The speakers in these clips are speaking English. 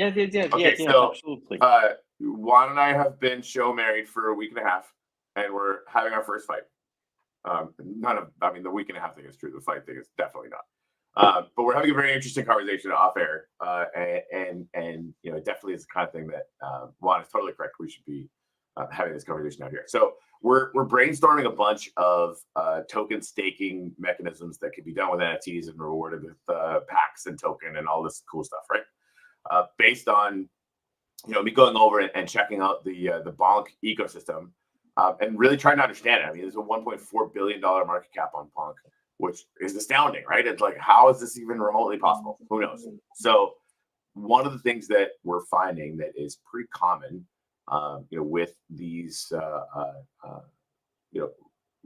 Okay, yes, so absolutely. Juan and I have been show married for a week and a half, and we're having our first fight. None of, I mean, the week and a half thing is true. The fight thing is definitely not. But we're having a very interesting conversation off air, and you know, it definitely is the kind of thing that Juan is totally correct. We should be having this conversation out here. So we're brainstorming a bunch of token staking mechanisms that could be done with NFTs and rewarded with packs and token and all this cool stuff, right? Based on me going over and checking out the Bonk ecosystem, and really trying to understand it. I mean, there's a $1.4 billion market cap on Bonk, which is astounding, right? It's like, how is this even remotely possible? Who knows? So one of the things that we're finding that is pretty common, with these, you know,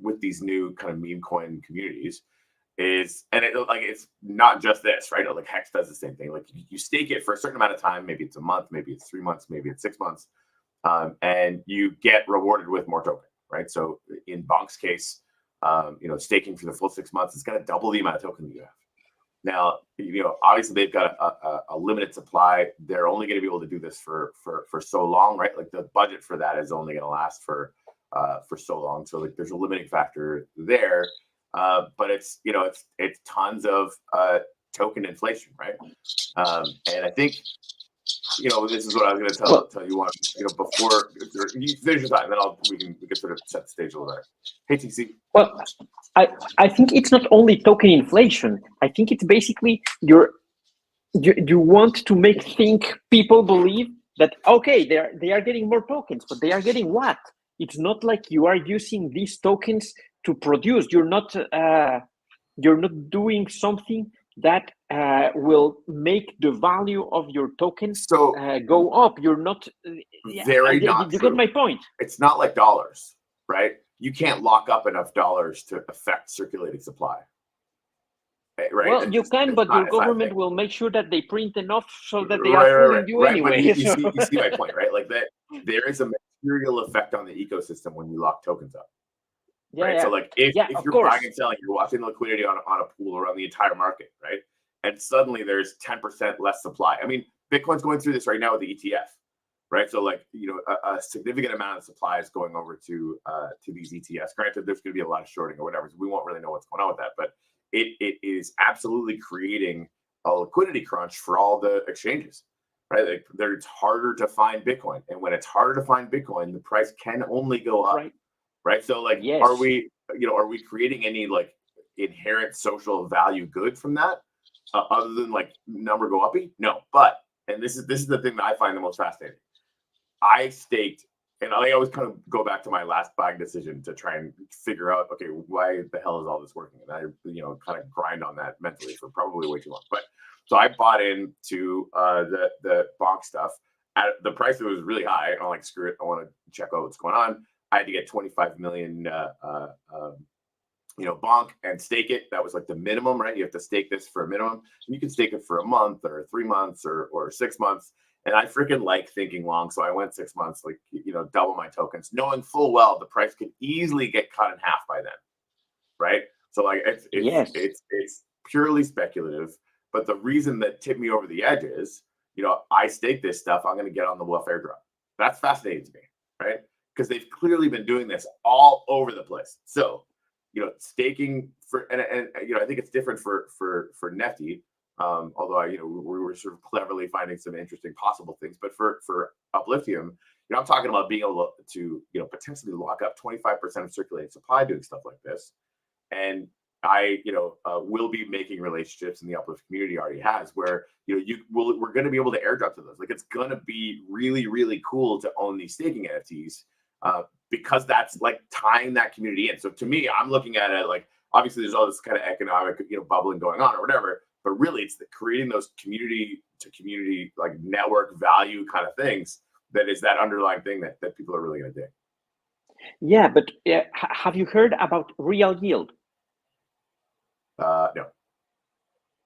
with these new kind of meme coin communities is, and it's not just this, right? Like Hex does the same thing. Like you stake it for a certain amount of time, maybe it's a month, maybe it's 3 months, maybe it's 6 months, and you get rewarded with more token, right? So in Bonk's case, staking for the full 6 months, it's going to double the amount of token you have. Now, obviously they've got a limited supply. They're only going to be able to do this for so long, right? Like the budget for that is only going to last for so long. So like there's a limiting factor there. But it's tons of token inflation, right? And I think this is what I was going to Well, tell you on before you finish your time, then we can sort of set the stage a little better. Hey TC. well, I think it's not only token inflation. I think it's basically you want to make people believe that okay, they are getting more tokens, but they are getting what? It's not like you are using these tokens to produce. You're not doing something that will make the value of your token So go up. You're not. Yeah, very not you get true. my point. It's not like dollars, right? You can't lock up enough dollars to affect circulating supply, right? Well, you can, but your It's not a thing. government will make sure that they print enough so that they are Right, right, right, fooling you right. But anyway. you see my point, right? Like that, there is a material effect on the ecosystem when you lock tokens up, Yeah, right? So yeah, like if yeah. if Of you're buying course. and selling, you're watching the liquidity on a pool around the entire market, right? And suddenly there's 10% less supply. I mean, Bitcoin's going through this right now with the ETF, right? So like a significant amount of supply is going over to these ETFs. Granted, there's going to be a lot of shorting or whatever, so we won't really know what's going on with that. But it is absolutely creating a liquidity crunch for all the exchanges, right? Like it's harder to find Bitcoin, and when it's harder to find Bitcoin, the price can only go up, Right. right? So like, Yes. are we creating any like inherent social value good from that, other than like number go uppy? No, but and this is the thing that I find the most fascinating. I staked, and I always kind of go back to my last buying decision to try and figure out, okay, why the hell is all this working? And I, kind of grind on that mentally for probably way too long. But so I bought into the bonk stuff at the price that was really high. I'm like, screw it, I want to check out what's going on. I had to get 25 million, bonk and stake it. That was like the minimum, right? You have to stake this for a minimum, and you can stake it for a month or 3 months or 6 months. And I freaking like thinking long, so I went 6 months, like double my tokens, knowing full well the price could easily get cut in half by then, right? So like Yes. it's purely speculative. But the reason that tipped me over the edge is, I stake this stuff, I'm going to get on the Wolf airdrop. That's fascinating to me, right? Because they've clearly been doing this all over the place. So staking for and I think it's different for Nefty. Although we were sort of cleverly finding some interesting possible things, but for Upliftium, I'm talking about being able to potentially lock up 25% of circulating supply doing stuff like this. And I will be making relationships, and the Uplift community already has, where we're going to be able to airdrop to those. Like it's going to be really really cool to own these staking NFTs, because that's like tying that community in. So to me, I'm looking at it like, obviously there's all this kind of economic bubbling going on or whatever, but really it's creating those community to community like network value kind of things that is that underlying thing that people are really going to dig. Yeah, but have you heard about real yield? No.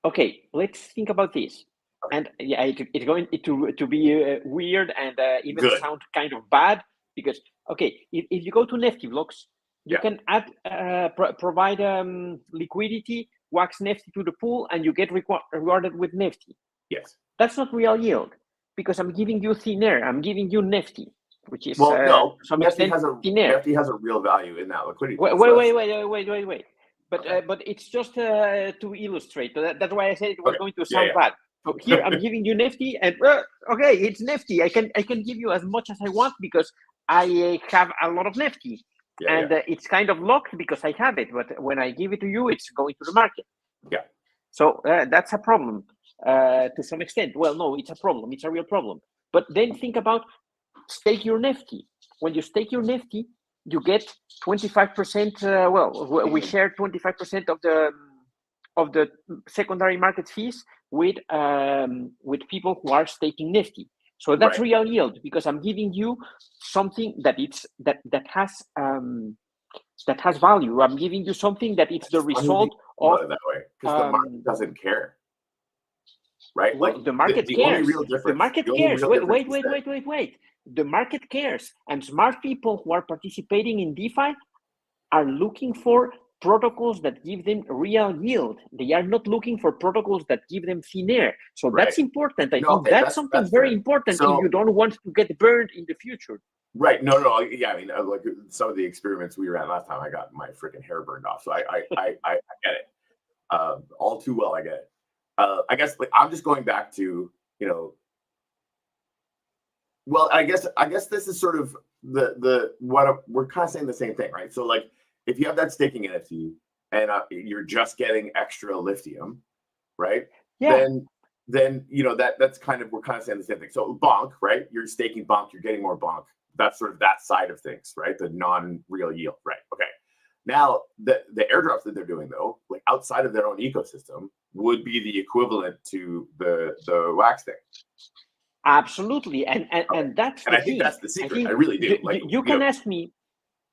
Okay, let's think about this. Okay. And yeah, it's going to be weird and even Good. sound kind of bad because okay, if you go to Nifty blocks, you Yeah. can add provide liquidity, wax Nifty to the pool, and you get rewarded with Nifty. Yes. That's not real yield because I'm giving you thin air. I'm giving you Nifty, which is Well, no, to some Nifty extent has a thin air. Nifty has a real value in that liquidity. Wait, pool, so wait. But Okay. but it's just to illustrate. That's why I said it was Okay. going to Yeah, sound yeah. bad. So here I'm giving you Nifty, and okay, it's Nifty. I can give you as much as I want because I have a lot of Nifty, Yeah, and it's kind of locked because I have it. But when I give it to you, it's going to the market. Yeah. So that's a problem to some extent. Well, no, it's a problem. It's a real problem. But then think about stake your Nifty. When you stake your Nifty, you get 25%. We share 25% of the secondary market fees with people who are staking Nifty. So that's Right. real yield because I'm giving you something that has value. I'm giving you something that it's the result of it that way because the market doesn't care, right? Well, Like the market the cares. only real difference. The market cares. Wait. The market cares, and smart people who are participating in DeFi are looking for protocols that give them real yield. They are not looking for protocols that give them thin air. So that's important. I think that's something very important if you don't want to get burned in the future. Right. No. Yeah. I mean, like some of the experiments we ran last time, I got my freaking hair burned off. So I get it. All too well. I get it. I guess like I'm just going back to, well, I guess this is sort of we're kind of saying the same thing, right? So like if you have that staking NFT and you're just getting extra lithium, right? Yeah. Then that's kind of, we're kind of saying the same thing. So bonk, right? You're staking bonk, you're getting more bonk. That's sort of that side of things, right? The non-real yield, right? Okay. Now the airdrops that they're doing though, like outside of their own ecosystem, would be the equivalent to the wax thing. Absolutely, and that's and I think that's the secret. I really do. You can ask me.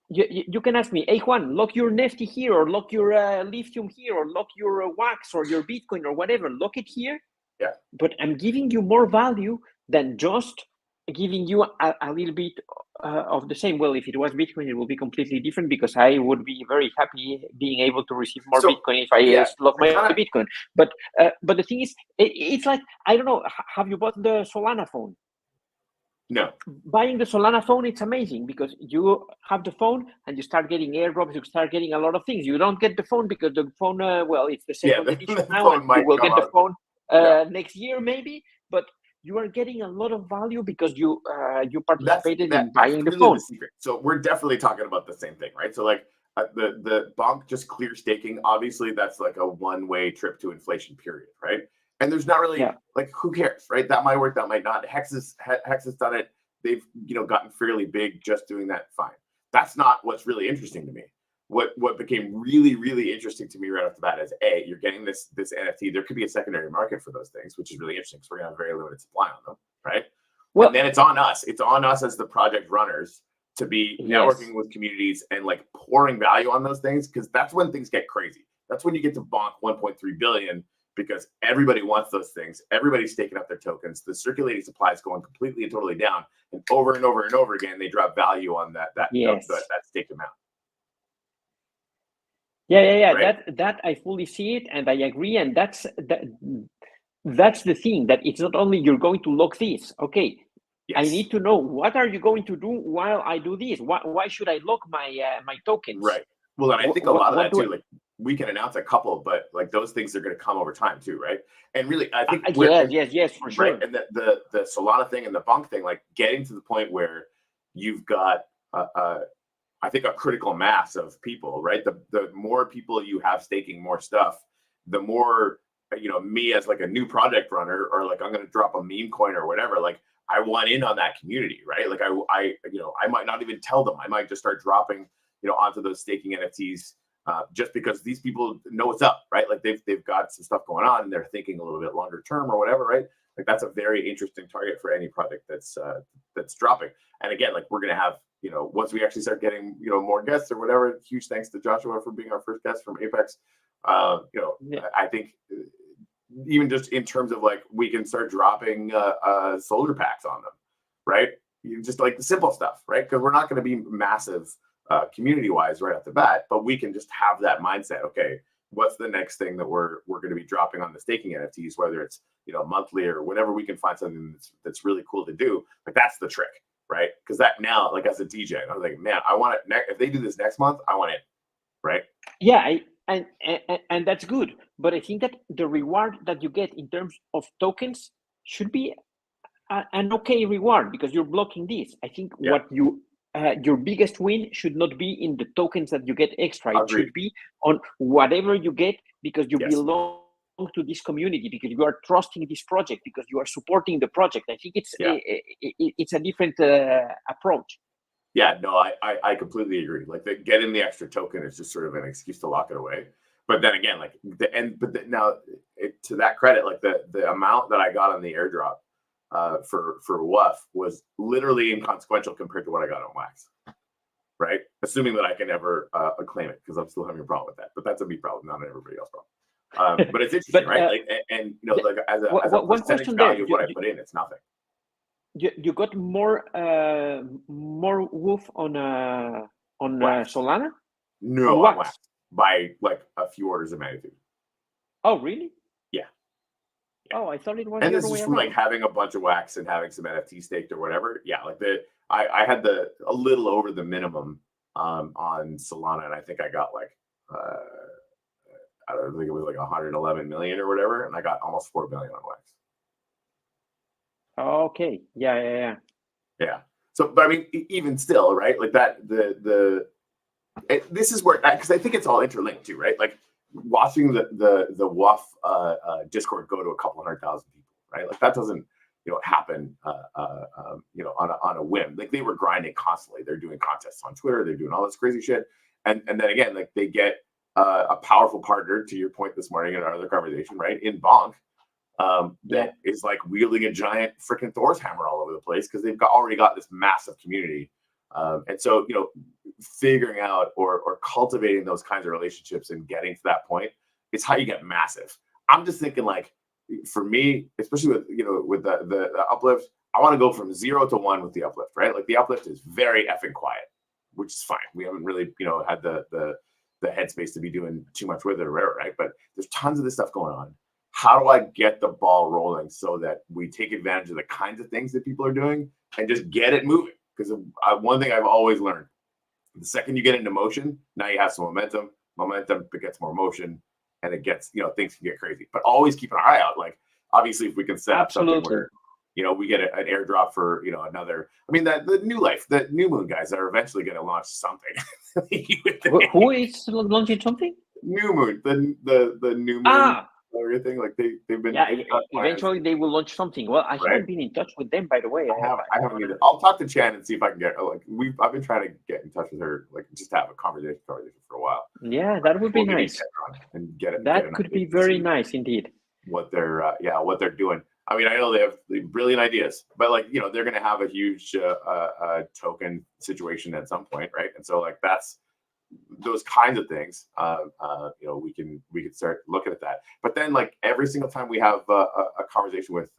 You can ask me, hey Juan, lock your Nifty here, or lock your lithium here, or lock your wax or your Bitcoin or whatever. Lock it here. Yeah. But I'm giving you more value than just giving you a little bit of the same. Well, if it was Bitcoin, it would be completely different because I would be very happy being able to receive more Bitcoin if I lock my Bitcoin. But the thing is, it's like, I don't know. Have you bought the Solana phone? No. Buying the Solana phone, it's amazing because you have the phone and you start getting airdrops, you start getting a lot of things. You don't get the phone because the phone, it's the second edition now, and you will get the phone next year maybe, but you are getting a lot of value because you participated in buying the phone. The secret. So we're definitely talking about the same thing, right? So like the bonk just clear staking, obviously that's like a one-way trip to inflation period, right? And there's not really like, who cares, right? That might work, that might not. Hex has done it. They've gotten fairly big just doing that. Fine. That's not what's really interesting to me. What became really, really interesting to me right off the bat is you're getting this NFT. There could be a secondary market for those things, which is really interesting because we're gonna have very limited supply on them, right? Well, and then it's on us. It's on us as the project runners to be networking with communities and like pouring value on those things, because that's when things get crazy. That's when you get to bonk 1.3 billion. Because everybody wants those things. Everybody's staking up their tokens. The circulating supply is going completely and totally down. And over again, they drop value on that staked amount. Yeah. Right? That I fully see it, and I agree. And that's the thing, that it's not only you're going to lock this. Okay, I need to know what are you going to do while I do this. Why should I lock my tokens? Right. Well, and I think a lot of that too, like we can announce a couple, but like those things are going to come over time too, right? And really, I think yes, for sure. Right, and the Solana thing and the bonk thing, like getting to the point where you've got, I think, a critical mass of people, right? The more people you have staking more stuff, the more me as like a new project runner, or like I'm going to drop a meme coin or whatever, like I want in on that community, right? Like I might not even tell them. I might just start dropping onto those staking NFTs. Just because these people know what's up, right? Like they've got some stuff going on and they're thinking a little bit longer term or whatever, right? Like that's a very interesting target for any project that's dropping. And again, like we're gonna have, once we actually start getting more guests or whatever. Huge thanks to Joshua for being our first guest from Apex. I think even just in terms of like we can start dropping solar packs on them, right? Just like the simple stuff, right? Because we're not going to be massive community-wise right off the bat, but we can just have that mindset. Okay, what's the next thing that we're going to be dropping on the staking NFTs, whether it's, monthly or whenever we can find something that's really cool to do. Like that's the trick, right? Because that now, like as a DJ, I'm like, man, I want it. If they do this next month, I want it, right? Yeah, and that's good. But I think that the reward that you get in terms of tokens should be an okay reward because you're blocking this. I think what your biggest win should not be in the tokens that you get extra. It should be on whatever you get because you belong to this community, because you are trusting this project, because you are supporting the project. I think it's a different approach. Yeah, no, I completely agree. Like getting the extra token is just sort of an excuse to lock it away. But then again, like to that credit, like the amount that I got on the airdrop for WUF was literally inconsequential compared to what I got on Wax, right? Assuming that I can ever claim it, because I'm still having a problem with that. But that's a me problem, not an everybody else problem. But it's interesting, right? Like, and like as a percentage value of what I put in, it's nothing. You got more WUF on Solana? No, on Wax by like a few orders of magnitude. Oh, really? Yeah. Oh, I thought it was. And this is from like having a bunch of Wax and having some NFT staked or whatever. Yeah, like I had a little over the minimum on Solana, and I think I got like I don't think it was like 111 million or whatever, and I got almost 4 billion on Wax. Okay. Yeah. So, but I mean, even still, right? Like that, this is where, because I think it's all interlinked too, right? Like watching the WUF Discord go to a couple 100,000 people, right? Like that doesn't, happen, on a whim. Like they were grinding constantly. They're doing contests on Twitter. They're doing all this crazy shit. And then again, like they get a powerful partner, to your point this morning in our other conversation, right? In Bonk. That is like wielding a giant freaking Thor's hammer all over the place because they've already got this massive community. And so, figuring out or cultivating those kinds of relationships and getting to that point is how you get massive. I'm just thinking like, for me, especially with the uplift, I want to go from 0 to 1 with the uplift, right? Like the uplift is very effing quiet, which is fine. We haven't really, had the headspace to be doing too much with it or whatever, right? But there's tons of this stuff going on. How do I get the ball rolling so that we take advantage of the kinds of things that people are doing and just get it moving? Because one thing I've always learned, the second you get into motion, now you have some momentum, begets more motion, and it gets, things can get crazy. But always keep an eye out. Like, obviously, if we can set up something where, we get an airdrop for, another, I mean, the New Life, the New Moon guys are eventually going to launch something. Who is launching something? New Moon, the New Moon. Everything like they've been eventually they will launch something. Well, I haven't been in touch with them, by the way. I haven't either. I'll talk to Chan and see if I can get I've been trying to get in touch with her, like just to have a conversation for a while. Yeah, that would be nice. And get it. That could be very nice indeed. What they're doing. I mean, I know they have brilliant ideas, but they're going to have a huge token situation at some point, right? And so that's those kinds of things, we can start looking at that. But then, every single time we have a conversation with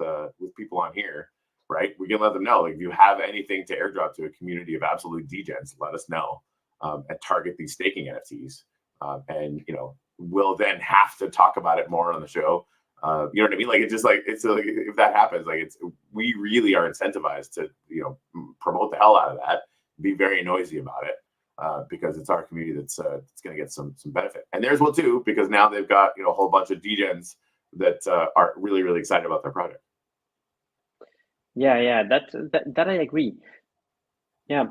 people on here, right, we can let them know, if you have anything to airdrop to a community of absolute degens, let us know, and target these staking NFTs, and we'll then have to talk about it more on the show. You know what I mean? If that happens, we really are incentivized to promote the hell out of that, be very noisy about it. Because it's our community that's going to get some benefit, and theirs will too, because now they've got a whole bunch of degens that are really, really excited about their project. Yeah, that I agree. Yeah.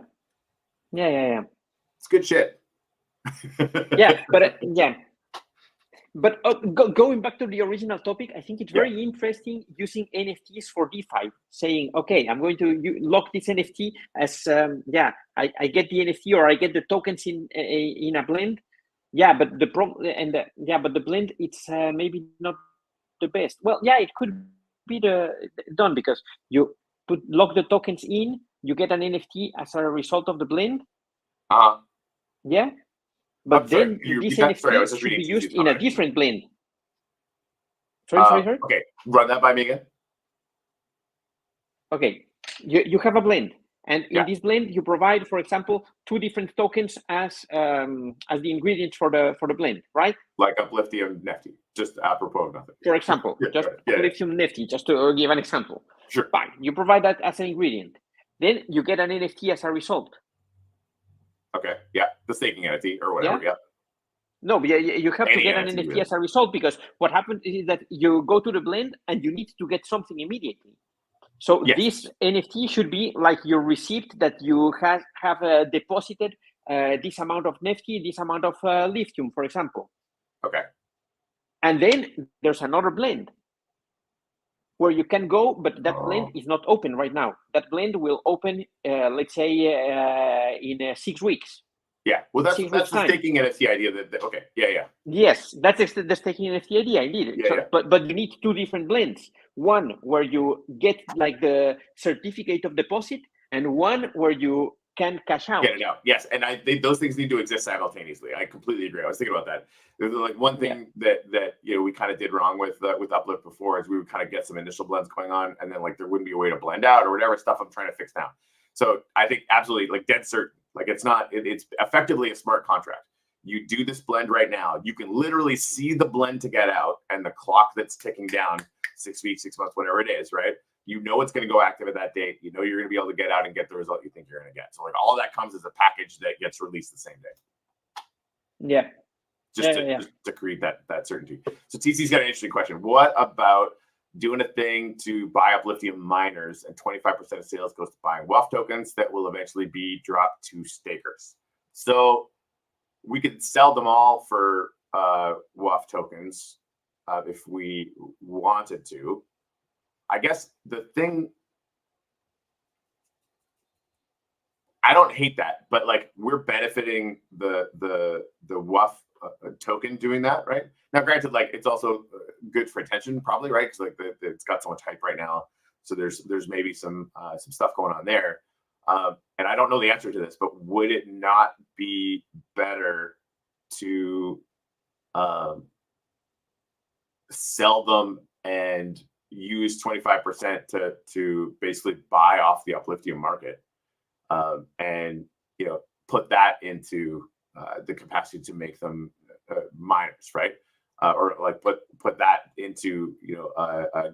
It's good shit. But going back to the original topic, I think it's very interesting using NFTs for DeFi, saying, okay, I'm going to lock this NFT as, I get the NFT or I get the tokens in a blend. Yeah, but the problem, but the blend, it's maybe not the best. Well, it could be done because you lock the tokens in, you get an NFT as a result of the blend. Yeah. But then this NFT should be used in a different blend. Sorry. Okay, run that by me again. Okay, you have a blend, And in this blend, you provide, for example, 2 different tokens as the ingredients for the blend, right? Like Upliftium Nifty, just apropos of nothing. For example, just Upliftium Nifty, just to give an example. Sure. Fine, you provide that as an ingredient. Then you get an NFT as a result. Okay, yeah, the staking NFT or whatever, yeah. No, but you have to get an NFT as a result, because what happens is that you go to the blend and you need to get something immediately. So this NFT should be like your receipt that you have deposited this amount of Nifty, this amount of lithium, for example. Okay. And then there's another blend where you can go, but that blend is not open right now. That blend will open, let's say, in 6 weeks. Yeah, well, that's the staking NFT idea. Okay, yeah. Yes, that's the staking NFT idea, indeed. But you need 2 different blends. One where you get like the certificate of deposit, and one where you can cash out. Get it out, yes. And those things need to exist simultaneously. I completely agree. I was thinking about that. There's like one thing that we kind of did wrong with Uplift before is we would kind of get some initial blends going on, and then like there wouldn't be a way to blend out or whatever stuff I'm trying to fix now. So I think absolutely, like dead certain. Like it's effectively a smart contract. You do this blend right now. You can literally see the blend to get out and the clock that's ticking down 6 weeks, 6 months, whatever it is, right? You know it's going to go active at that date. You know you're going to be able to get out and get the result you think you're going to get. So like all that comes as a package that gets released the same day. Yeah. Just to create that certainty. So TC's got an interesting question. What about doing a thing to buy up Upliftium miners, and 25% of sales goes to buying WUF tokens that will eventually be dropped to stakers? So we could sell them all for WUF tokens if we wanted to. I guess the thing, I don't hate that, but like we're benefiting the WUF token doing that, right? Now, granted, like it's also good for attention, probably, right? Because like it's got so much hype right now, so there's maybe some stuff going on there. And I don't know the answer to this, but would it not be better to sell them and use 25% to basically buy off the Upliftium market, and put that into the capacity to make them miners, right? Or like put that into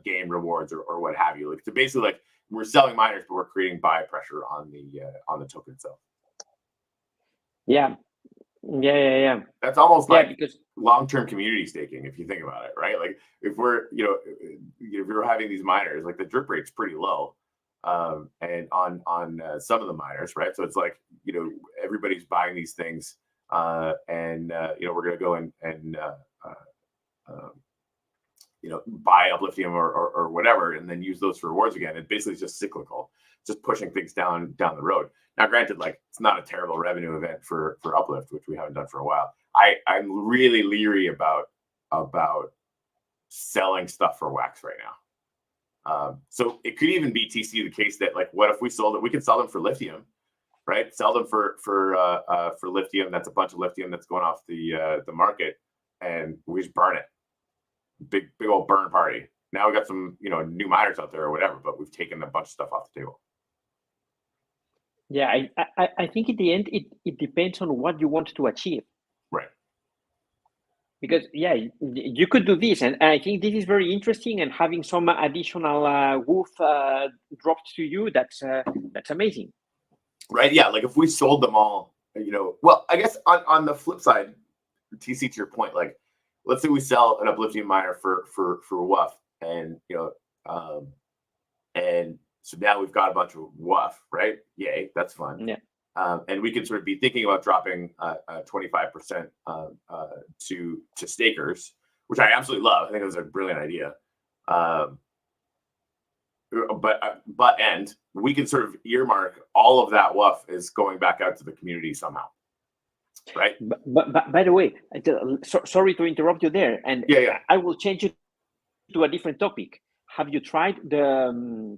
game rewards or what have you. Like to basically like we're selling miners, but we're creating buy pressure on the token itself. Yeah. That's almost like because long-term community staking, if you think about it, right? Like if we're if you're having these miners, like the drip rate's pretty low, and on some of the miners, right? So it's like everybody's buying these things, and we're gonna go and buy Upliftium or whatever, and then use those for rewards again. It basically is just cyclical, just pushing things down the road. Now, granted, like it's not a terrible revenue event for Uplift, which we haven't done for a while. I'm really leery about selling stuff for wax right now. So it could even be TC the case that like, what if we sold it? We could sell them for lithium, right? Sell them for lithium. That's a bunch of lithium that's going off the market, and we just burn it. Big old burn party. Now we got some new miners out there or whatever, but we've taken a bunch of stuff off the table. Yeah, I think in the end it depends on what you want to achieve. Right. Because you could do this, and I think this is very interesting. And having some additional WUF dropped to you, that's amazing. Right. Yeah. Like if we sold them all, well, I guess on the flip side, TC, to your point, like let's say we sell an Upliftium miner for WUF, and and so now we've got a bunch of WUF, right? Yay, that's fun. Yeah. And we can sort of be thinking about dropping 25% to stakers, which I absolutely love. I think that's a brilliant idea. But we can sort of earmark all of that WUF is going back out to the community somehow, right? But by the way, sorry to interrupt you there, and I will change it to a different topic. Have you tried the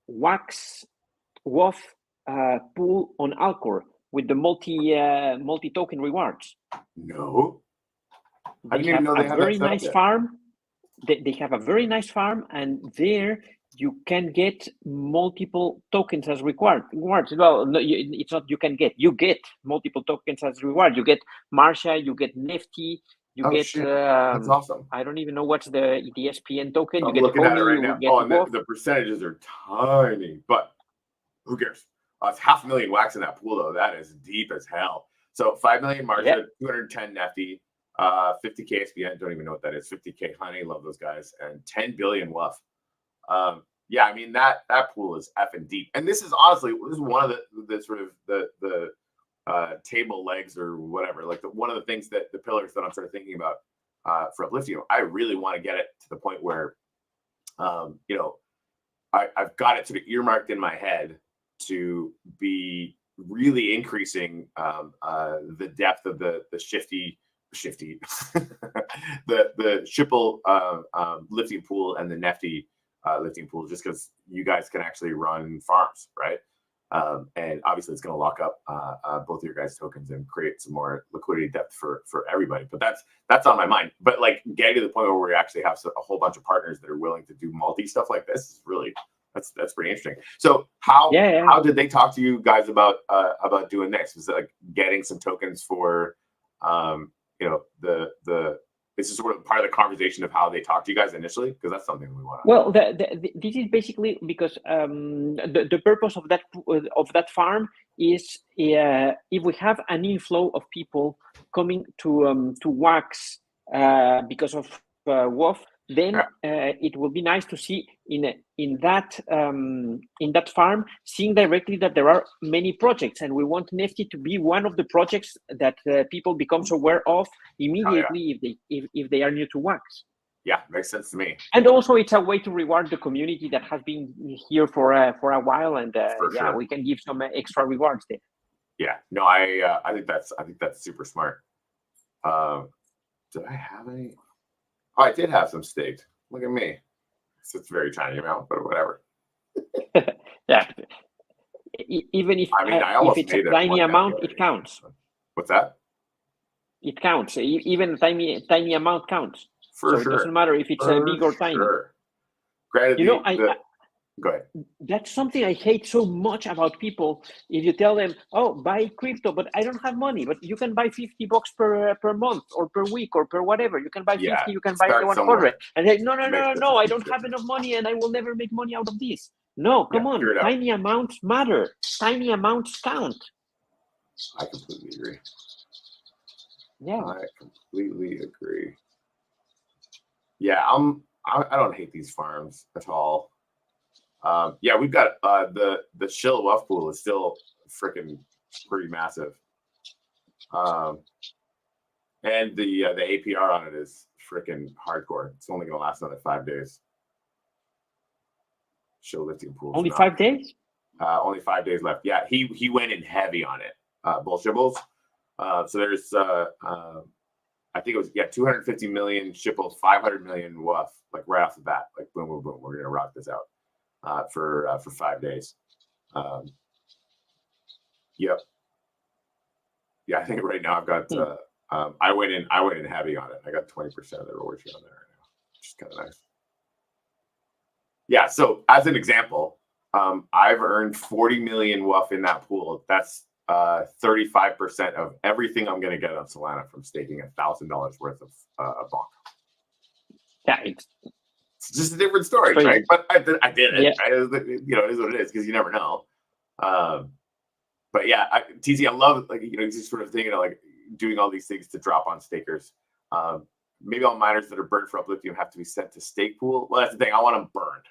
wax WUF pool on Alcor with the multi token rewards? No, I didn't even know they have a very nice farm. They have a very nice farm, and there you can get multiple tokens as rewards. Well, no, it's not you can get. You get multiple tokens as reward. You get Marsha, you get Nifty, you Oh get. shit, that's awesome. I don't even know what's the ESPN token. I'm You get looking at it Homie, right you now. get Oh, and Wolf. the percentages are tiny, but who cares? It's 500,000 wax in that pool though. That is deep as hell. So 5 million Marsha, Yeah. 210 Nefty, 50K SPN. Don't even know what that is. 50K Honey, love those guys, and 10 billion Wuff. Yeah, I mean that pool is effing deep. And this is honestly one of the sort of the table legs or whatever. Like one of the things that the pillars that I'm sort of thinking about for Upliftio. I really want to get it to the point where, you know, I've got it sort of earmarked in my head to be really increasing the depth of the shifty the Shipple lifting pool and the Nefty lifting pool, just because you guys can actually run farms, right? And obviously it's going to lock up both of your guys' tokens and create some more liquidity depth for everybody. But that's on my mind. But like getting to the point where we actually have a whole bunch of partners that are willing to do multi stuff like this is really that's pretty interesting. So how did they talk to you guys about doing this? Was it like getting some tokens for you know this is sort of part of the conversation of how they talk to you guys initially, because that's something we want. Well, this is basically because the purpose of that farm is if we have an inflow of people coming to Wax because of WOF, then it will be nice to see in that farm, seeing directly that there are many projects, and we want Nifty to be one of the projects that people becomes aware of immediately if they are new to Wax. Yeah, makes sense to me. And also, it's a way to reward the community that has been here for a while, and sure. we can give some extra rewards there. Yeah, no, I think that's super smart. Did I have any? Oh, I did have some staked. Look at me. It's very tiny amount, but whatever. Yeah. Even if it's a tiny amount, it counts. What's that? It counts. Even a tiny amount counts. For so sure. It doesn't matter if it's big or tiny. Granted, go ahead. That's something I hate so much about people. If you tell them, "Oh, buy crypto," but I don't have money, but you can buy $50 per month or per week or per whatever. You can buy 50, you can buy 100. And they, no, I don't have enough money and I will never make money out of this. No, come on. Tiny amounts matter. Tiny amounts count. I completely agree. Yeah. I completely agree. Yeah, I don't hate these farms at all. Yeah, we've got the Shill Wuff pool is still freaking pretty massive. And the APR on it is freaking hardcore. It's only gonna last another 5 days. Shill lifting pool. Only 5 days? Only 5 days left. Yeah, he went in heavy on it. Bull Shibbles. So there's I think it was 250 million Shipples, 500 million Wuff, like right off the bat, like boom, boom, boom. We're gonna rock this out for 5 days. Yep. Yeah, I think right now I've got. I went in heavy on it. I got 20% of the reward share on there right now, which is kind of nice. Yeah. So as an example, I've earned 40 million Wuff in that pool. That's 35% of everything I'm going to get on Solana from staking $1,000 worth of bonk. Yeah, it's just a different story, right? But I did it. Yeah. Right? You know, it is what it is because you never know. But yeah, TZ, I love this sort of thing. Like doing all these things to drop on stakers. Maybe all miners that are burned for Upliftio have to be sent to stake pool. Well, that's the thing. I want them burned,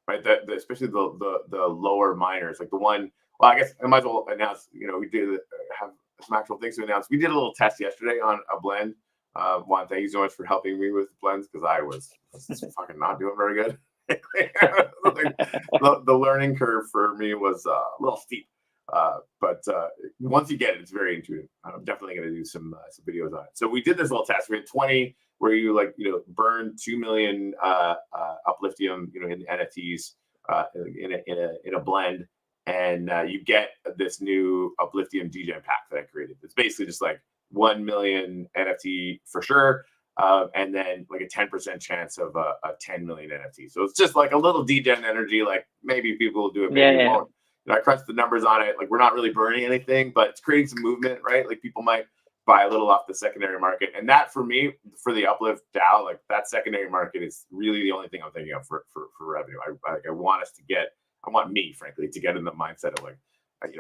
right? Especially the lower miners, like the one. Well, I guess I might as well announce. We did have some actual things to announce. We did a little test yesterday on a blend. Juan, thank you so much for helping me with blends because I was fucking not doing very good. The learning curve for me was a little steep. But once you get it, it's very intuitive. I'm definitely going to do some videos on it. So we did this little test. We had 20 where you burn 2 million Upliftium, in NFTs in a blend. And you get this new Upliftium DGen pack that I created. It's basically just like 1 million NFT for sure. and then like a 10% chance of a 10 million NFT. So it's just like a little degen energy. Like maybe people will do it, maybe Yeah. won't. I crunched the numbers on it. Like we're not really burning anything, but it's creating some movement, right? Like people might buy a little off the secondary market, and that for me, for the Uplift DAO, like that secondary market is really the only thing I'm thinking of for revenue. I want us to get, I want me, frankly, to get in the mindset of like,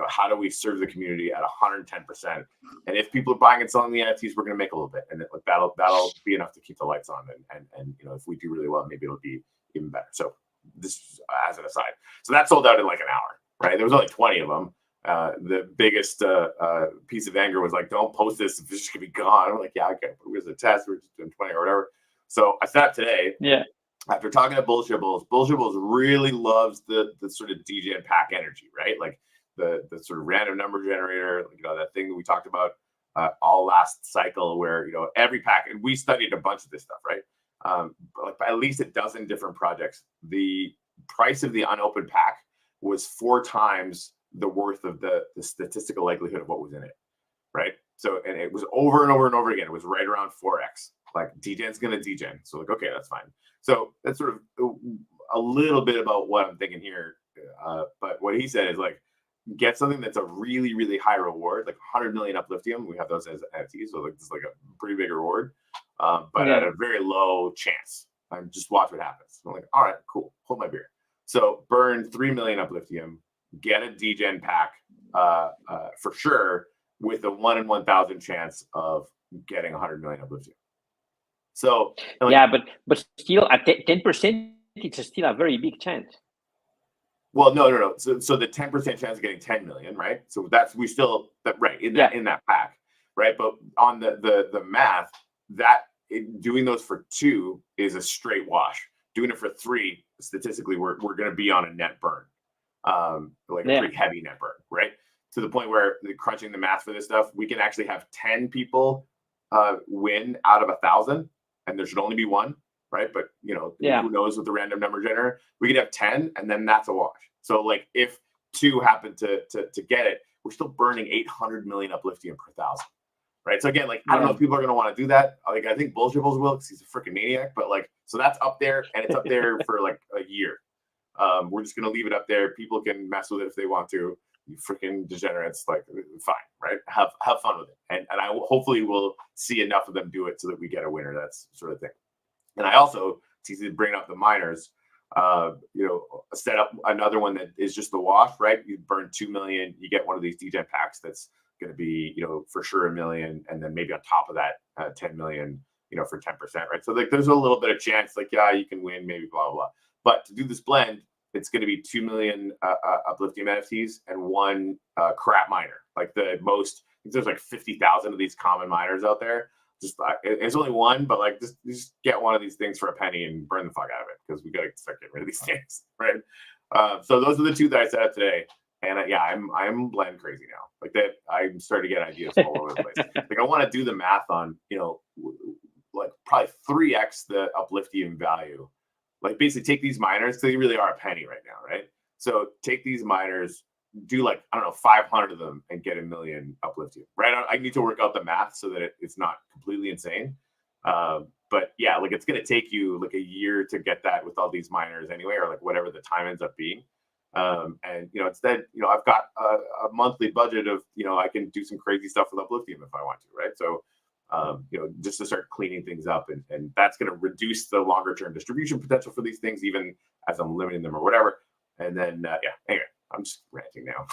how do we serve the community at 110%? And if people are buying and selling the NFTs, we're going to make a little bit, and like that'll be enough to keep the lights on. And if we do really well, maybe it'll be even better. So this as an aside. So that sold out in like an hour, right? There was only 20 of them. The biggest piece of anger was like, don't post this, the fish could be gone. I'm like, yeah, okay, but it was a test, we're just doing 20 or whatever. So I sat today. Yeah. After talking to Bullshit Bulls really loves the sort of DJ and pack energy, right? Like the sort of random number generator, that thing that we talked about all last cycle, where every pack, and we studied a bunch of this stuff, right? Like at least a dozen different projects. The price of the unopened pack was 4 times the worth of the statistical likelihood of what was in it, right? So, and it was over and over and over again. It was right around 4x. Like degen's gonna degen. So like, okay, that's fine. So that's sort of a little bit about what I'm thinking here. But what he said is like, get something that's a really, really high reward, like 100 million Upliftium. We have those as NFTs, so like it's like a pretty big reward, but at a very low chance. And just watch what happens. I'm like, all right, cool. Hold my beer. So burn 3 million Upliftium, get a degen pack for sure, with a 1 in 1,000 chance of getting 100 million Upliftium. So like, yeah, but still at 10%, it's still a very big chance. Well, no. So the 10% chance of getting 10 million, right? So that's we still right in that pack, right? But on the math, doing those for 2 is a straight wash. Doing it for 3, statistically, we're going to be on a net burn, a pretty heavy net burn, right? To the point where crunching the math for this stuff, we can actually have 10 people win out of 1,000, and there should only be 1. Right. But, who knows with the random number generator, we could have 10 and then that's a wash. So like if 2 happen to get it, we're still burning 800 million Upliftium per 1,000. Right. So again, like, I don't know if people are going to want to do that. Like, I think Bullshit Bulls will, because he's a freaking maniac, but like, so that's up there, and it's up there for like a year. We're just going to leave it up there. People can mess with it if they want to. You freaking degenerates, like, fine. Right. Have fun with it. And I hopefully will see enough of them do it so that we get a winner. That's sort of thing. And I also, to bring up the miners, set up another one that is just the wash, right? You burn 2 million, you get one of these degen packs that's going to be, for sure $1 million, and then maybe on top of that, 10 million, for 10%, right? So like, there's a little bit of chance, like, yeah, you can win, maybe blah, blah, blah. But to do this blend, it's going to be 2 million Upliftium NFTs and 1 crap miner. Like the most, I think there's like 50,000 of these common miners out there. Just it's only 1, but like just get one of these things for a penny and burn the fuck out of it, because we got to start getting rid of these things, right? So those are the 2 that I set up today, and I'm blend crazy now. Like that, I'm starting to get ideas all over the place. Like I want to do the math on like probably 3x the Upliftium value. Like basically take these miners, so they really are a penny right now, right? So take these miners, do like, I don't know, 500 of them and get $1 million Upliftium, right? I need to work out the math so that it's not completely insane. But yeah, like it's going to take you like a year to get that with all these miners anyway, or like whatever the time ends up being. And instead, I've got a monthly budget of, I can do some crazy stuff with Upliftium if I want to, right? So, just to start cleaning things up, and that's going to reduce the longer term distribution potential for these things, even as I'm limiting them or whatever. And then, anyway. I'm just ranting now.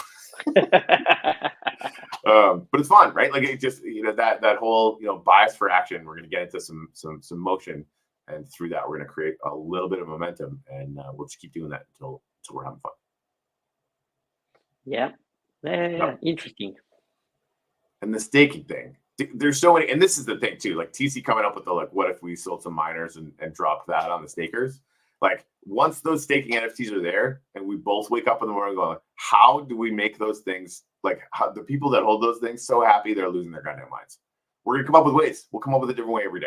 But it's fun, right? Like it just, that whole, bias for action, we're going to get into some motion, and through that, we're going to create a little bit of momentum, and we'll just keep doing that until we're having fun. Yeah. Interesting. And the staking thing, there's so many, and this is the thing too, like TC coming up with the, like, what if we sold some miners and dropped that on the stakers? Like once those staking NFTs are there, and we both wake up in the morning going, how do we make those things, like how the people that hold those things so happy they're losing their goddamn minds? We're gonna come up with ways. We'll come up with a different way every day.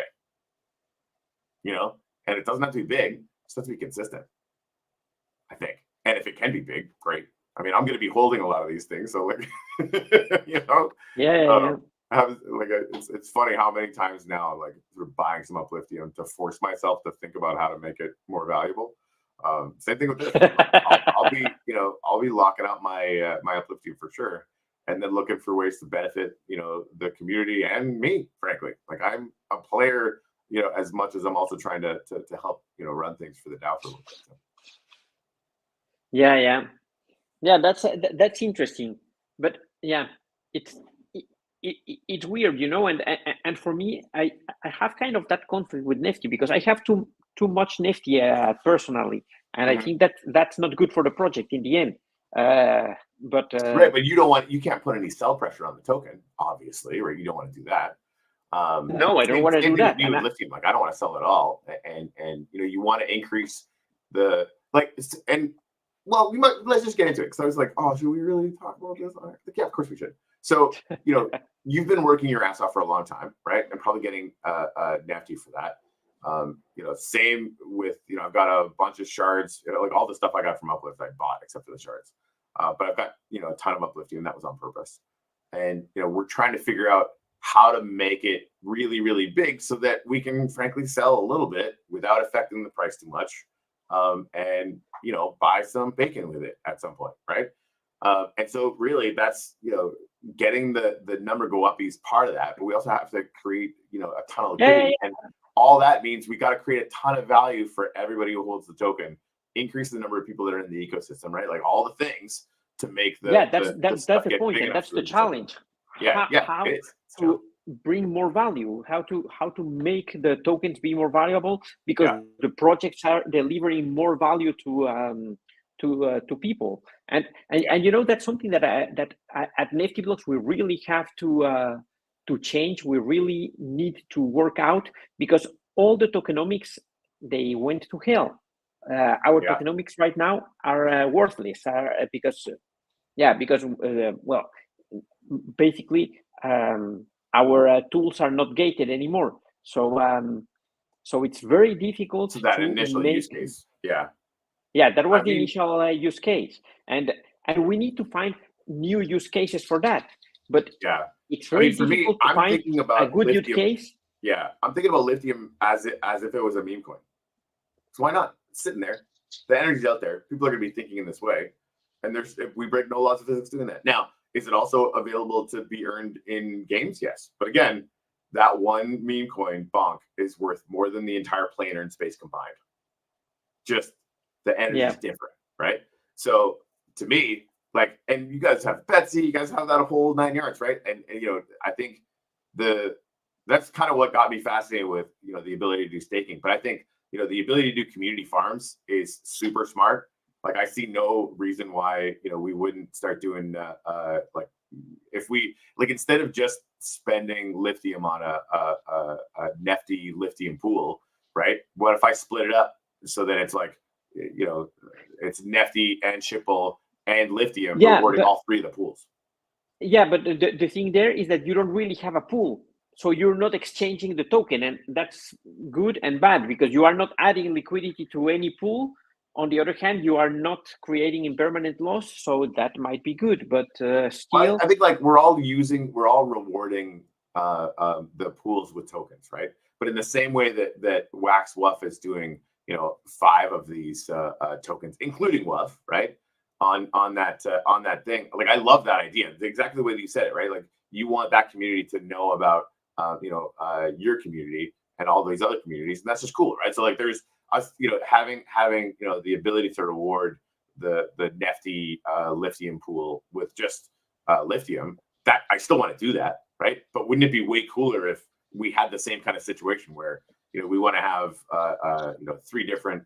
And it doesn't have to be big. It just has to be consistent, I think. And if it can be big, great. I mean, I'm gonna be holding a lot of these things, so like, Yeah. it's funny how many times now, like sort of buying some Upliftium to force myself to think about how to make it more valuable. Same thing with this. I'll be, I'll be locking up my my Upliftium for sure, and then looking for ways to benefit, the community and me. Frankly, like I'm a player, as much as I'm also trying to help, run things for the DAO for a little bit. So. Yeah. That's interesting, but yeah, it's it's weird, and for me, I have kind of that conflict with Nifty because I have too much Nifty personally, and I think that's not good for the project in the end. But right, but you can't put any sell pressure on the token, obviously, right? You don't want to do that. No, I don't want to do that. You with Lithium, like I don't want to sell it all, and you want to increase the well, let's just get into it because I was like, oh, should we really talk about this? Like, yeah, of course we should. So you've been working your ass off for a long time, right? And probably getting nifty for that. Same with I've got a bunch of shards, like all the stuff I got from Uplift I bought except for the shards. But I've got a ton of Uplifting, and that was on purpose. And we're trying to figure out how to make it really, really big so that we can frankly sell a little bit without affecting the price too much, and buy some bacon with it at some point, right? And so really that's getting the number go up is part of that, but we also have to create a ton of liquidity, and all that means we got to create a ton of value for everybody who holds the token, increase the number of people that are in the ecosystem, right? Like all the things to make that's the point, and that's the challenge. How to bring more value, how to make the tokens be more valuable, because the projects are delivering more value to people, and that's something that at Nifty Blocks we really have to change. We really need to work out, because all the tokenomics, they went to hell. Our tokenomics right now are worthless, because basically our tools are not gated anymore. So it's very difficult. So that initial use case, that was the initial use case, and we need to find new use cases for that. But it's very difficult to find a good use case. Yeah, I'm thinking about Lithium as if it was a meme coin. So why not? It's sitting there, the energy's out there. People are going to be thinking in this way, and we break no laws of physics doing that. Now, is it also available to be earned in games? Yes, but again, that one meme coin, Bonk, is worth more than the entire play and earn space combined. Just the energy is different, right? So to me, and you guys have Betsy, you guys have that whole 9 yards, right? And I think that's kind of what got me fascinated with the ability to do staking. But I think the ability to do community farms is super smart. Like I see no reason why we wouldn't start doing if we instead of just spending lithium on a nifty lithium pool, right? What if I split it up so that it's it's nifty and Shipple and lithium rewarding all three of the pools? Yeah, but the thing there is that you don't really have a pool. So you're not exchanging the token, and that's good and bad, because you are not adding liquidity to any pool. On the other hand, you are not creating impermanent loss, so that might be good. But still, I think we're all rewarding the pools with tokens, right? But in the same way that Wax Wuff is doing, 5 of these tokens, including Wuff, right? On that thing. I love that idea. It's exactly the way that you said it, right? You want that community to know about your community and all these other communities, and that's just cool, right? So there's us, having the ability to reward the nifty lithium pool with just lithium. That I still want to do that, right? But wouldn't it be way cooler if we had the same kind of situation where we want to have 3 different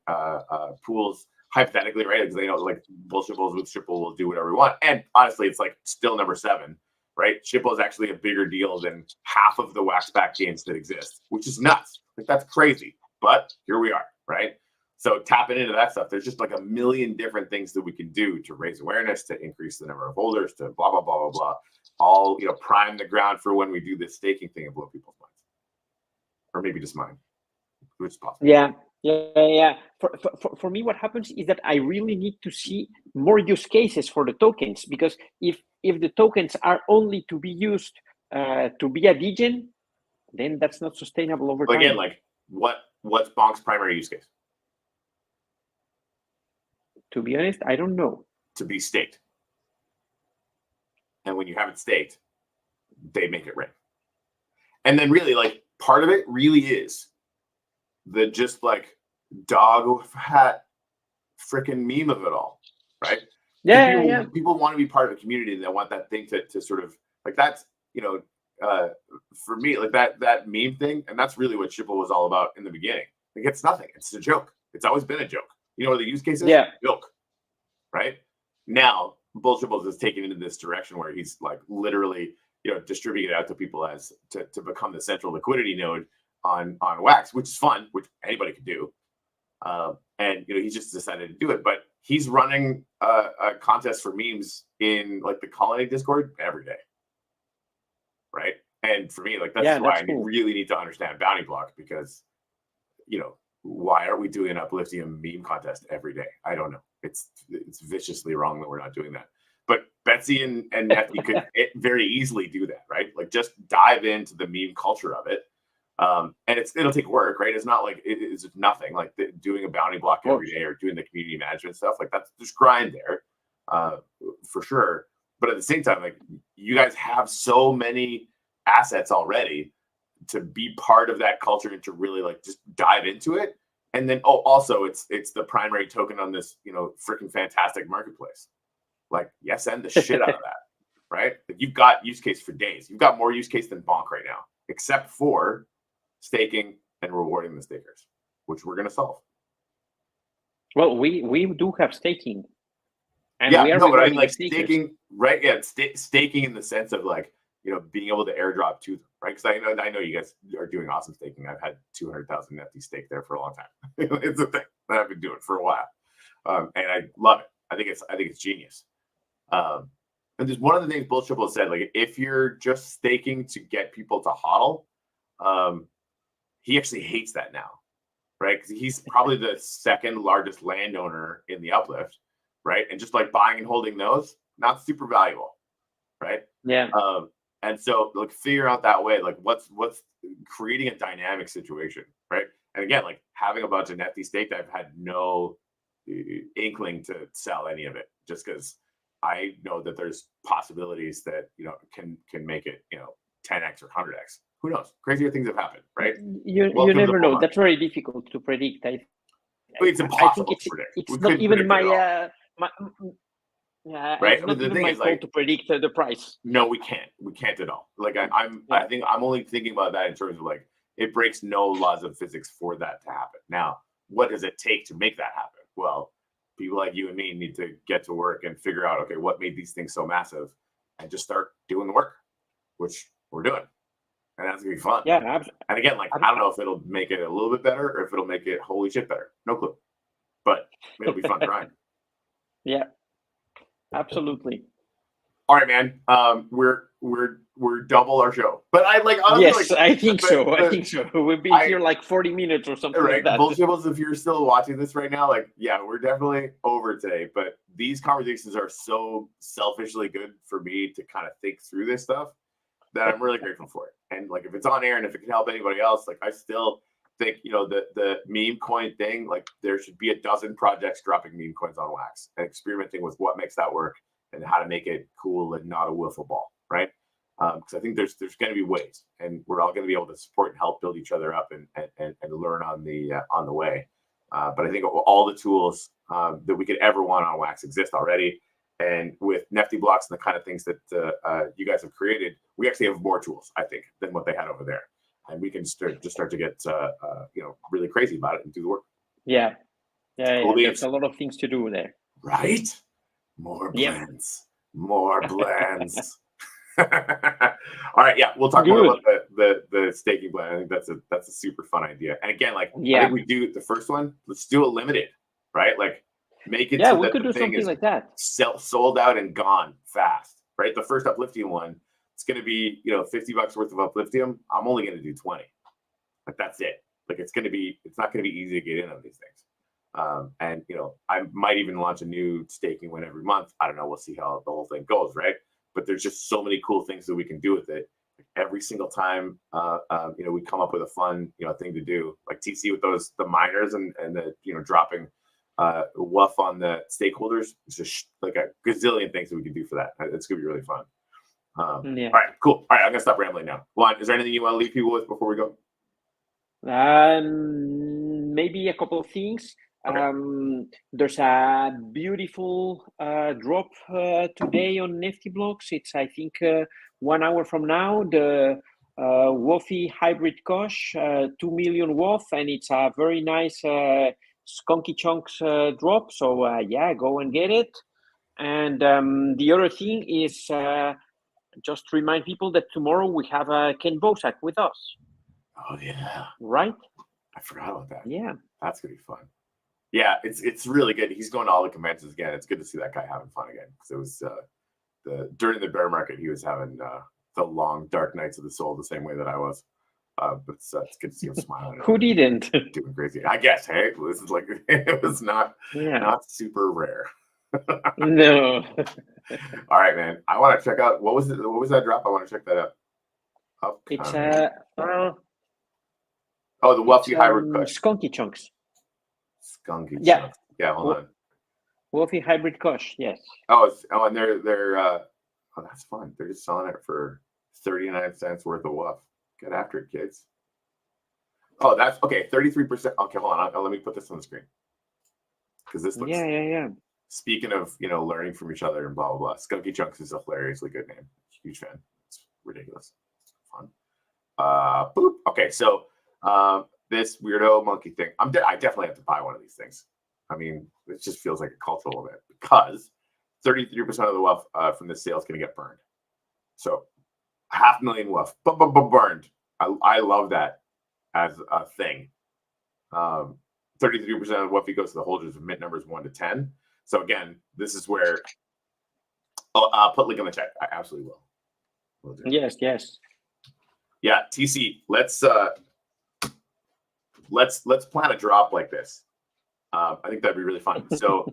pools hypothetically, right? Because bullshit bulls with Shipple will do whatever we want, and honestly, it's still number 7. Right, Shipple is actually a bigger deal than half of the Waxback games that exist, which is nuts. That's crazy, but here we are, right? So tapping into that stuff, there's just a million different things that we can do to raise awareness, to increase the number of holders, to blah blah blah blah blah. All prime the ground for when we do this staking thing and blow people's minds, or maybe just mine, which is possible. Yeah. For me, what happens is that I really need to see more use cases for the tokens, because if the tokens are only to be used to be a degen, then that's not sustainable over But time. again, like what's Bonk's primary use case? To be honest, I don't know. To be staked. And when you have it staked, they make it rain. And then really, like, part of it really is the just like dog hat freaking meme of it all, right? Yeah. People want to be part of a community and they want that thing to sort of like that's for me like that meme thing, and that's really what Shipple was all about in the beginning. Like it's nothing, it's a joke. It's always been a joke. You know what the use case is? Yeah. Joke. Right? Now, Bull Shipple is taking it into this direction where he's like literally distributing it out to people as to become the central liquidity node on Wax, which is fun, which anybody could do. And he just decided to do it, but he's running a contest for memes in like the Colony Discord every day, right? And for me, like that's why I really need to understand Bounty Block, because why are we doing an Upliftium meme contest every day? I don't know. It's viciously wrong that we're not doing that. But Betsy and Nefty could very easily do that, right? Like just dive into the meme culture of it. And it'll take work, right? It's not like it's nothing like doing a bounty block every day or doing the community management stuff. Like that's there's grind there, for sure. But at the same time, like you guys have so many assets already to be part of that culture and to really like just dive into it. And then also it's the primary token on this freaking fantastic marketplace. Like yes, and the shit out of that, right? Like, you've got use case for days. You've got more use case than Bonk right now, except for staking and rewarding the stakers, which we're going to solve. Well, we do have staking, and we are but I mean, like staking, right? Yeah, staking in the sense of like being able to airdrop to them, right? Because I know you guys are doing awesome staking. I've had 200,000 Nefty stake there for a long time. It's a thing that I've been doing for a while, and I love it. I think it's genius. And there's one of the things Bull Shipple said, like if you're just staking to get people to hodl, he actually hates that now, right? Because he's probably the second largest landowner in the uplift, right? And just like buying and holding those, not super valuable, right? Yeah. And so like figure out that way, like what's creating a dynamic situation, right? And again, like having a bunch of Nefty staked, I've had no inkling to sell any of it, just because I know that there's possibilities that can make it 10x or 100x. Who knows? Crazier things have happened, right? You never know. That's very difficult to predict. It's impossible to predict. It's not even my right. It's not even my goal to predict the price. No, we can't. We can't at all. Like I think I'm only thinking about that in terms of like it breaks no laws of physics for that to happen. Now, what does it take to make that happen? Well, people like you and me need to get to work and figure out, okay, what made these things so massive, and just start doing the work, which we're doing. And that's gonna be fun. Yeah. And again, like I don't know if it'll make it a little bit better or if it'll make it holy shit better. No clue. But it'll be fun trying. Yeah. Absolutely. All right, man. We're double our show. But I like honestly, yes, I think so. I think so. We've been here like 40 minutes or something right. like that. Bull Shipbles, if you're still watching this right now, like yeah, we're definitely over today. But these conversations are so selfishly good for me to kind of think through this stuff that I'm really grateful for it. And like if it's on air and if it can help anybody else, like I still think the meme coin thing, like there should be a dozen projects dropping meme coins on Wax and experimenting with what makes that work and how to make it cool and not a wiffle ball, right? Because I think there's going to be ways, and we're all going to be able to support and help build each other up and learn on the way. But I think all the tools that we could ever want on Wax exist already. And with Nefty blocks and the kind of things that you guys have created, we actually have more tools, I think, than what they had over there. And we can start to get really crazy about it and do the work. Yeah. There's a lot of things to do there. Right? More blends. More blends. All right, yeah, we'll talk more about the staking blend. I think that's a super fun idea. And again, like I think we do the first one. Let's do it limited, right? Like make it. Yeah, we could do something like that. Sold out and gone fast, right? The first Upliftium one, it's going to be $50 worth of Upliftium. I'm only going to do 20. Like that's it. Like it's not going to be easy to get in on these things. And I might even launch a new staking one every month. I don't know. We'll see how the whole thing goes, right? But there's just so many cool things that we can do with it. every single time we come up with a fun thing to do, like TC with the miners and the dropping WUF on the stakeholders. It's just like a gazillion things that we can do for that. It's gonna be really fun. All right, cool. All right, I'm gonna stop rambling now. Juan, is there anything you want to leave people with before we go? Maybe a couple of things. Okay. There's a beautiful drop today on Nifty Blocks. It's, I think, 1 hour from now. The Wofi Hybrid Kosh, 2 million WOF, and it's a very nice Skunky Chunks drop. So yeah, go and get it. And the other thing is just remind people that tomorrow we have Ken Bosak with us. Oh yeah. Right? I forgot about that. Yeah. That's gonna be fun. Yeah, it's really good. He's going to all the conventions again. It's good to see that guy having fun again. Because it was during the bear market, he was having the long dark nights of the soul the same way that I was. But it's good to see him smiling. Who didn't? Doing crazy. I guess. Hey, this is like it was not super rare. No. All right, man. I want to check out what was that drop? I want to check that out. It's the Wofi Hybrid Kush. Skunky Chunks. Skunky Yeah. Chunks. Yeah, hold on. Wofi Hybrid Kush, yes. And they're that's fun. They're just selling it for 39 cents worth of WUF. Get after it, kids. Oh, that's okay. 33%. Okay, hold on. Let me put this on the screen. Because this looks. Yeah. Speaking of learning from each other and blah blah blah. Skunky Chunks is a hilariously good name. Huge fan. It's ridiculous. It's fun. Boop. Okay, so this weirdo monkey thing. I definitely have to buy one of these things. I mean, it just feels like a cultural event because 33% of the WUF from this sale is going to get burned. So 500,000 WUF burned. I love that as a thing. 33% of the WUF goes to the holders of mint numbers 1 to 10. So again, this is where I'll put link in the chat. I absolutely will. Yes. Yeah, TC. Let's plan a drop like this. I think that'd be really fun. So,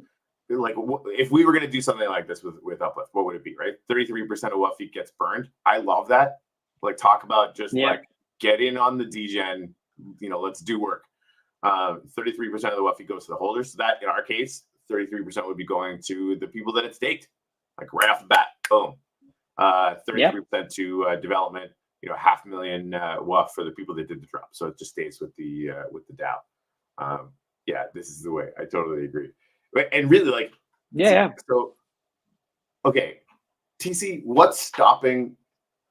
like, if we were going to do something like this with Uplift, what would it be? Right, 33% of WUF gets burned. I love that. Like, talk about just like get in on the degen. Let's do work. 33% of the WUF goes to the holders. So that in our case, 33% would be going to the people that it staked, like right off the bat. Boom. 33% to development. 500,000 WUF for the people that did the drop. So it just stays with the DAO. Yeah, this is the way. I totally agree. And really, like, So, okay, TC, what's stopping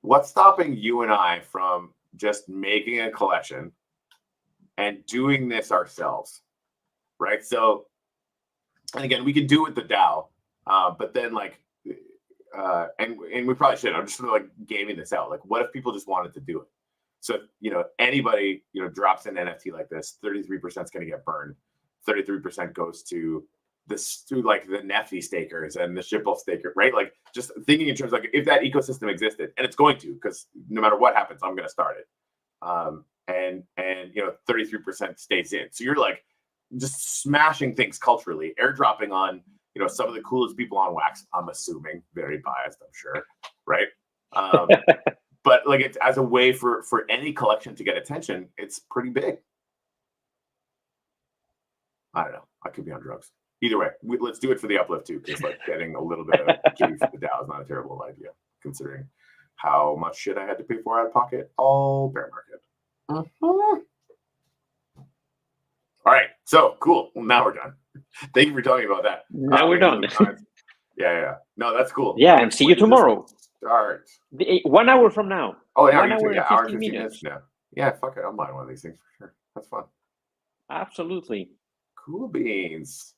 you and I from just making a collection and doing this ourselves, right? So, and again, we could do it with the DAO, but then like, and we probably should. I'm just sort of like gaming this out. Like, what if people just wanted to do it? So, anybody, drops an NFT like this, 33% is going to get burned. 33% goes to the Nefty stakers and the Shipple staker, right? Like, just thinking in terms of like if that ecosystem existed, and it's going to, because no matter what happens, I'm going to start it. And 33% stays in. So you're like just smashing things culturally, airdropping on some of the coolest people on Wax. I'm assuming, very biased, I'm sure, right? But like it's as a way for any collection to get attention, it's pretty big. I don't know. I could be on drugs. Either way, let's do it for the Uplift too, because like getting a little bit of kitty for the DAO is not a terrible idea, considering how much shit I had to pay for out of pocket all bear market. All right, so cool. Well, now we're done. Thank you for telling me about that. Now we're done. Yeah. No, that's cool. Yeah, and see you tomorrow. Start 1 hour from now. Oh, yeah, 1 hour and 15 minutes now. Yeah, fuck it. I'm buying one of these things for sure. That's fun. Absolutely. Cool beans.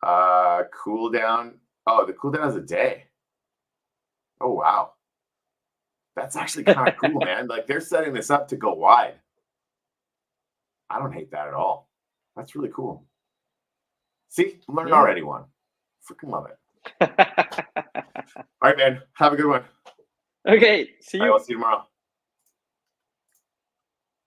Cooldown. Oh, the cooldown is a day. Oh, wow. That's actually kind of cool, man. Like, they're setting this up to go wide. I don't hate that at all. That's really cool. See, learned already one. Freaking love it. All right, man. Have a good one. Okay. See you. I'll see you tomorrow.